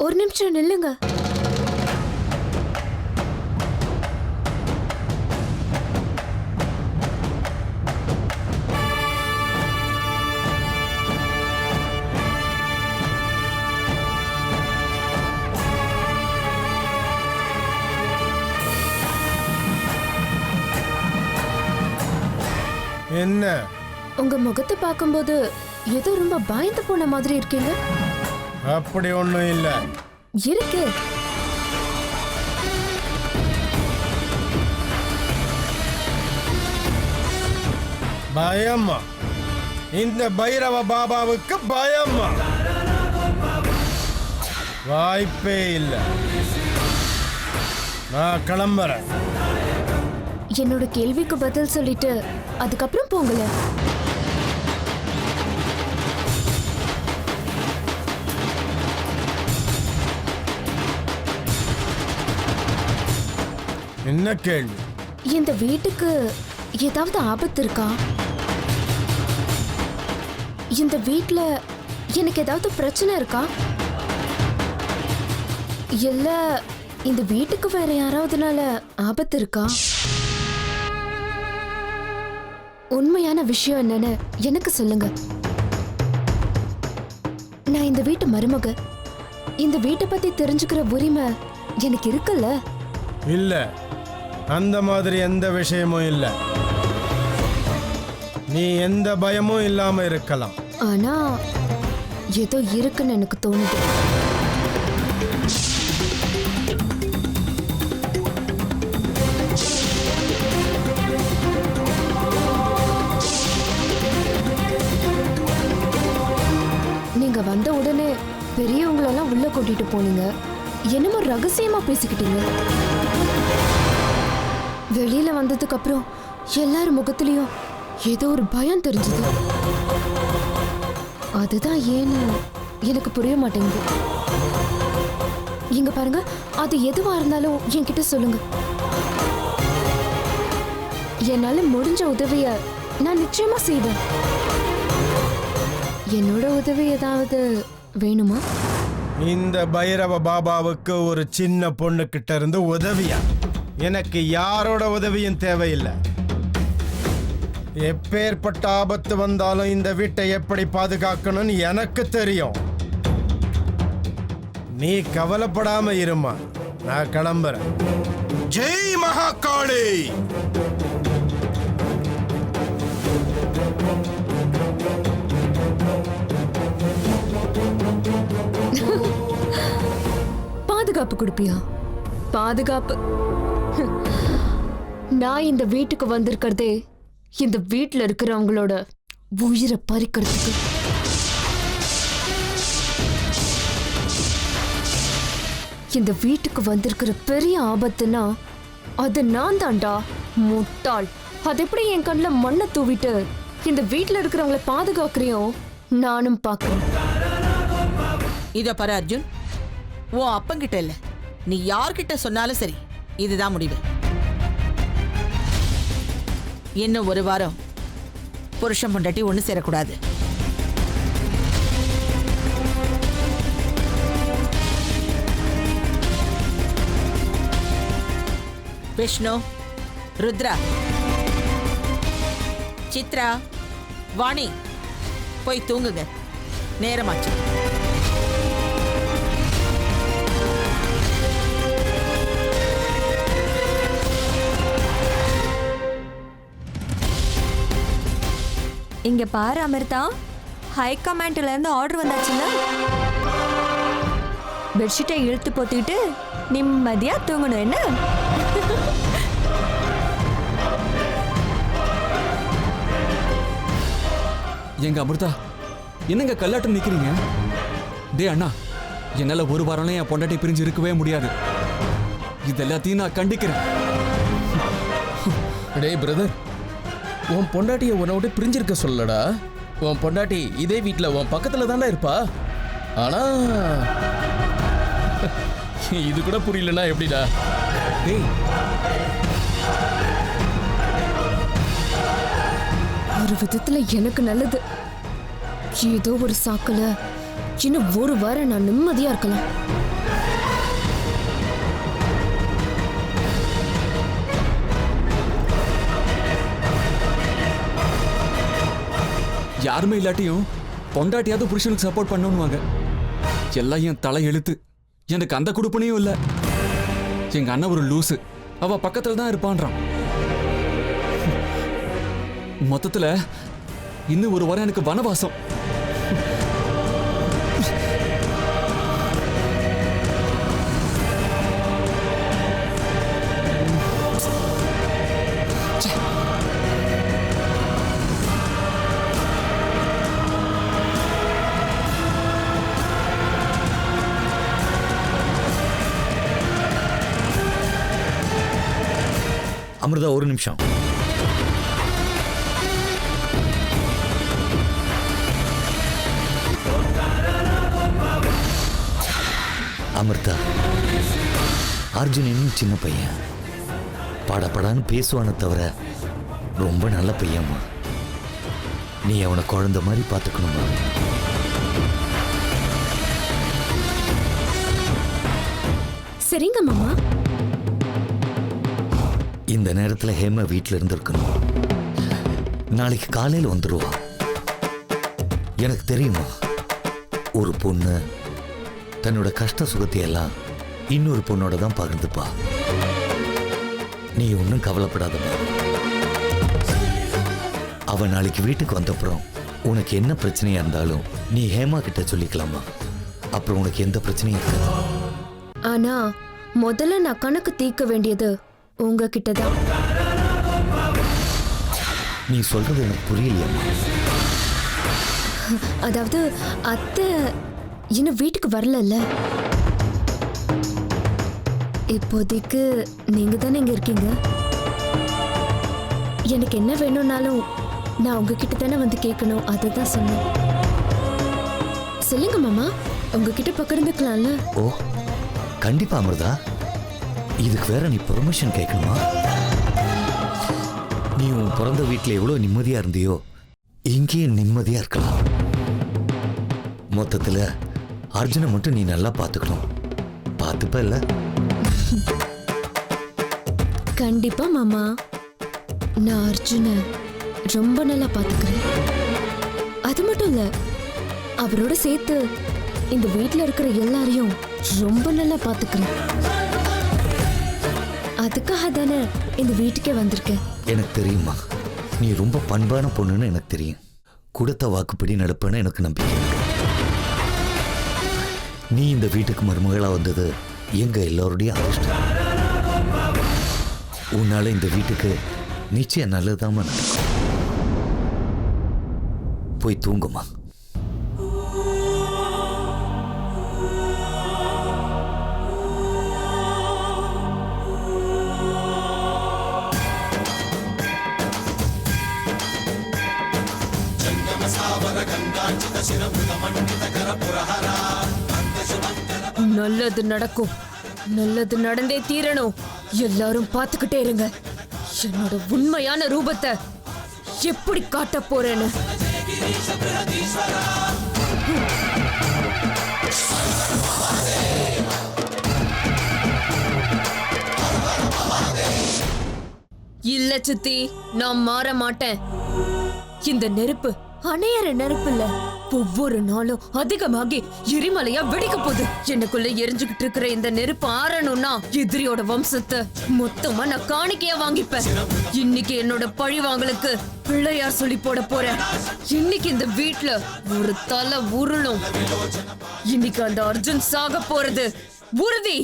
ஒரு நிமிஷம் நில்லுங்க. என்ன? உங்க முகத்தை பார்க்கும்போது ஏதோ ரொம்ப பயந்து போன மாதிரி இருக்கீங்க. அப்படி ஒண்ணும் இல்ல. இருக்கு. பயமா? இந்த பைரவ பாபாவுக்கு பயமா? வாய்ப்பே இல்ல. நான் கிளம்புறேன். என்னோட கேள்விக்கு பதில் சொல்லிட்டு அதுக்கப்புறம் போங்கல. என்ன கேள்வி? இந்த வீட்டுக்கு ஏதாவது ஆபத்து இருக்கா? இந்த வீட்ல எனக்கு ஏதாவது பிரச்சனை இருக்கா? இல்ல இந்த வீட்டுக்கு வேற யாராவதுனால ஆபத்து இருக்கா? உண்மையான விஷயம் என்னன்னு எனக்கு சொல்லுங்க. நான் இந்த வீட்டு மருமக. இந்த வீட்டை பத்தி தெரிஞ்சுக்கிற உரிமை எனக்கு இருக்குல்ல? இல்ல, அந்த மாதிரி எந்த விஷயமும் இல்ல. நீ எந்த பயமும் இல்லாம இருக்கலாம். ஆனா ஏதோ இருக்குன்னு எனக்கு தோணுது. நீங்க வந்த உடனே பெரியவங்களெல்லாம் உள்ள கூட்டிட்டு போனீங்க. என்னமோ ரகசியமா பேசிக்கிட்டீங்க. வெளியில வந்ததுக்கு அப்புறம் எல்லாரும் முகத்திலையும் ஏதோ ஒரு பயம் தெரிஞ்சது. அதுதான் ஏன்னு எனக்கு புரிய மாட்டேங்குது. இங்க பாருங்க, அது எதுவா இருந்தாலும் என்கிட்ட சொல்லுங்க. என்னால முடிஞ்ச உதவிய நான் நிச்சயமா செய்வேன். என்னோட உதவி ஏதாவது வேணுமா? இந்த பைரவ பாபாவுக்கு ஒரு சின்ன பொண்ணு கிட்ட இருந்து உதவியா? எனக்கு யாரோட உதவியும் தேவையில்லை. எப்பேற்பட்ட ஆபத்து வந்தாலும் இந்த வீட்டை எப்படி பாதுகாக்கணும்னு எனக்கு தெரியும். நீ கவலைப்படாம இருமா. நான் கிளம்புறேன். ஜெய் மகாகாளி. பாதுகாப்பு கொடுப்பியா? பாதுகாப்பு? நான் இந்த வீட்டுக்கு வந்திருக்கிறதே இந்த வீட்டுல இருக்கிறவங்களோட உயிரை பறிக்கிறதுக்கு. இந்த வீட்டுக்கு வந்திருக்கிற பெரிய ஆபத்துனா அது நான் தான்டா, முட்டாள். அது எப்படி என் கண்ணில் மண்ணை தூவிட்டு இந்த வீட்டுல இருக்கிறவங்களை பாதுகாக்கிறியோ நானும் பார்க்கிறேன். இதோ பாரு அர்ஜுன், உன் அப்பங்கிட்ட இல்ல, நீ யார்கிட்ட சொன்னாலும் சரி, இதுதான் முடிவு. இன்னும் ஒரு வாரம் புருஷன் பொண்டாட்டி ஒண்ணு சேரக்கூடாது. விஷ்ணு, ருத்ரா, சித்ரா, வாணி, போய் தூங்குங்க, நேரமாச்சு. இங்க பாரு அமிர்தா, ஹை கமாண்ட்ல இருந்து ஆர்டர் வந்தாச்சுல. பெட்ஷீட்டை இழுத்து போத்திட்டு நிம்மதியா தூங்கணும். என்ன எங்க அமிர்தா, என்னங்க கல்லாட்டம் நிக்கிறீங்க? டே அண்ணா, என்னால ஒரு வாரம்லாம் என் பொண்டாட்டி பிரிஞ்சு இருக்கவே முடியாது. இது எல்லாத்தையும் நான் கண்டிக்கிறேன். டே பிரதர், உன் பொண்டாட்டியை உன்னை விட்டு பிரிஞ்சிருக்க சொல்லடா. உன் பொண்டாட்டி இதே வீட்டில் உன் பக்கத்தில் தானே இருப்பா. ஆனா இது கூட புரியலன்னா எப்படிடா? டேய், ஒரு விதத்துல எனக்கு நல்லது. ஏதோ ஒரு சாக்குல இன்னும் ஒரு வாரம் நான் நிம்மதியா இருக்கலாம். யாருமே இல்லாட்டியும் பொண்டாட்டியாவது புருஷனுக்கு சப்போர்ட் பண்ணணுவாங்க. எல்லாம் என் தலை எழுத்து. எனக்கு அந்த குடுப்பனையும் இல்லை. எங்க அண்ணன் ஒரு லூசு, அவ பக்கத்துல தான் இருப்பான்றான். மொத்தத்துல இன்னும் ஒரு வாரம் எனக்கு வனவாசம். அமிர்தா, ஒரு நிமிஷம். அமிர்தா, அர்ஜுன் இன்னும் சின்ன பையன். படப்படான்னு பேசுவானே தவிர ரொம்ப நல்ல பையன்மா. நீ அவனை குழந்தை மாதிரி பார்த்துக்கணுமா? சரிங்க மாமா. இந்த நேரத்தில் ஹேமா வீட்டில் இருந்திருக்கணும். நாளைக்கு காலையில் வந்துடுவா. எனக்கு தெரியுமா, ஒரு பொண்ணு தன்னோட கஷ்ட சுகத்தை எல்லாம் இன்னொரு பொண்ணோட தான் பகிர்ந்துப்பா. நீ ஒன்றும் கவலைப்படாதம்மா. அவ நாளைக்கு வீட்டுக்கு வந்தப்புறம் உனக்கு என்ன பிரச்சனையா இருந்தாலும் நீ ஹேமா கிட்ட சொல்லிக்கலாமா. அப்புறம் உனக்கு எந்த பிரச்சனையும் இருக்காது. ஆனா முதல்ல நான் கணக்கு தீர்க்க வேண்டியது உங்ககிட்ட தான். நீ சொல்றது எனக்கு புரியலையம்மா. அதாவது அத்தை இன்னும் வீட்டுக்கு வரலல்ல. இப்போதைக்கு நீங்க தானே இங்க இருக்கீங்க. எனக்கு என்ன வேணும்னாலும் நான் உங்ககிட்ட தானே வந்து கேட்கணும். அதுதான் சொன்னேன். சொல்லுங்க மாமா, உங்ககிட்ட பகிர்ந்துக்கலாம்ல. ஓ கண்டிப்பா அமிர்தா. இதுக்கு வேற நீ பெர்மிஷன் கேட்கணுமா? நீ உன் பிறந்த வீட்டில் எவ்வளோ நிம்மதியா இருந்தியோ இங்கேயும் நிம்மதியா இருக்கலாம். மொத்தத்தில் அர்ஜுனை மட்டும் நீ நல்லா பார்த்துக்கணும். பார்த்துப்ப இல்ல? கண்டிப்பா மாமா, நான் அர்ஜுனை ரொம்ப நல்லா பார்த்துக்கிறேன். அது மட்டும் இல்ல, அவரோட சேர்த்து இந்த வீட்டில் இருக்கிற எல்லாரையும் ரொம்ப நல்லா பார்த்துக்கிறேன். அதுக்காக தானே இந்த வீட்டுக்கே வந்திருக்கேன். எனக்கு தெரியுமா, நீ ரொம்ப பண்பான பொண்ணுன்னு எனக்கு தெரியும். கொடுத்த வாக்குப்படி நடப்பேன்னு எனக்கு நம்பிக்கை. நீ இந்த வீட்டுக்கு மருமகளா வந்தது எங்க எல்லோருடைய அதிர்ஷ்டம். உன்னால இந்த வீட்டுக்கு நிச்சயம் நல்லதாம நடக்கும். போய் தூங்குமா. நல்லது நடக்கும். நல்லது நடந்தே தீரணும். எல்லாரும் பார்த்துக்கிட்டே இருங்க என்னோட உண்மையான ரூபத்தை எப்படி காட்ட போறேன்னு. இல்ல சித்தி, நான் மாற மாட்டேன். இந்த நெருப்பு அணையற நெருப்பு இல்ல, ஒவ்வொரு நாளும் அதிகமாகி எரிமலையா வெடிக்க போகுது. எனக்குள்ள எரிஞ்சுக்கிட்டு இருக்கிற இந்த நெருப்பு ஆறணும்னா எதிரியோட வம்சத்தை மொத்தமா நான் காணிக்கையா வாங்கிப்பேன். இன்னைக்கு என்னோட பழி வாங்கலுக்கு பிள்ளையார் சொல்லி போட போறேன். இன்னைக்கு இந்த வீட்டுல ஒரு தலை உருளும். இன்னைக்கு அந்த அர்ஜுன் சாக போறது உறுதி.